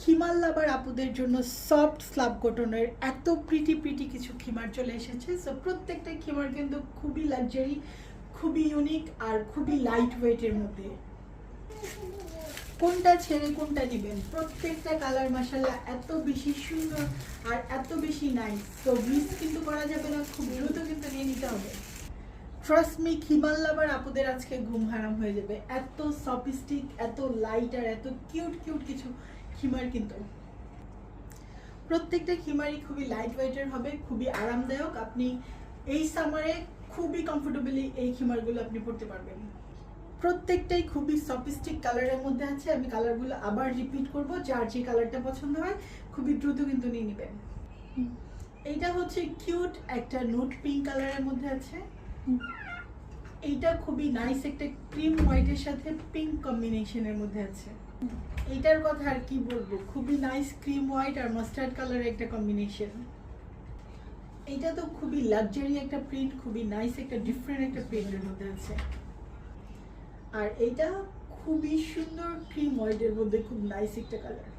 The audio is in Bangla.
খিমার লাভার আপুদের জন্য সফট স্লাব কটনের এত প্রিটি কিছু খিমার চলে এসেছে। সো প্রত্যেকটা খিমার কিন্তু খুবই লাক্সারি, খুবই ইউনিক আর খুবই লাইট ওয়েটের মধ্যে। কোনটা ছেড়ে কোনটা নেবেন, প্রত্যেকটা কালার মাশাআল্লাহ এত বেশি সুন্দর আর এত বেশি নাইস। তো মিস কিন্তু করা যাবে না, খুব দ্রুত কিন্তু নিয়ে নিতে হবে। ট্রাস্ট মি, খিমার লাভার আপুদের আজকে ঘুম হারাম হয়ে যাবে। এত সফিস্টিক, এত লাইট আর এত কিউট কিছু খিমার কিন্তু। প্রত্যেকটা খিমারই খুবই লাইট ওয়েটের হবে, খুবই আরামদায়ক। আপনি এই সামারে খুবই কমফোর্টেবলি এই খিমারগুলো আপনি পরতে পারবেন। প্রত্যেকটাই খুবই সফিস্টিক কালারের মধ্যে আছে। আমি কালারগুলো আবার রিপিট করব, যার যে কালারটা পছন্দ হয় খুবই দ্রুত কিন্তু নিয়ে নেবেন। এইটা হচ্ছে কিউট একটা নোট পিঙ্ক কালারের মধ্যে আছে। এইটা খুবই নাইস একটা ক্রিম হোয়াইটের সাথে পিঙ্ক কম্বিনেশনের মধ্যে আছে। এইটার কথা আর কি বলবো, খুবই নাইস ক্রিম হোয়াইট আর মাস্টার্ড কালারের একটা কম্বিনেশন। এইটা তো খুবই লাক্সারি একটা প্রিন্ট, খুবই নাইস একটা ডিফারেন্ট একটা প্রিন্টের মধ্যে আছে। আর এইটা খুবই সুন্দর ক্রিম হোয়াইটের মধ্যে খুব নাইস একটা কালার।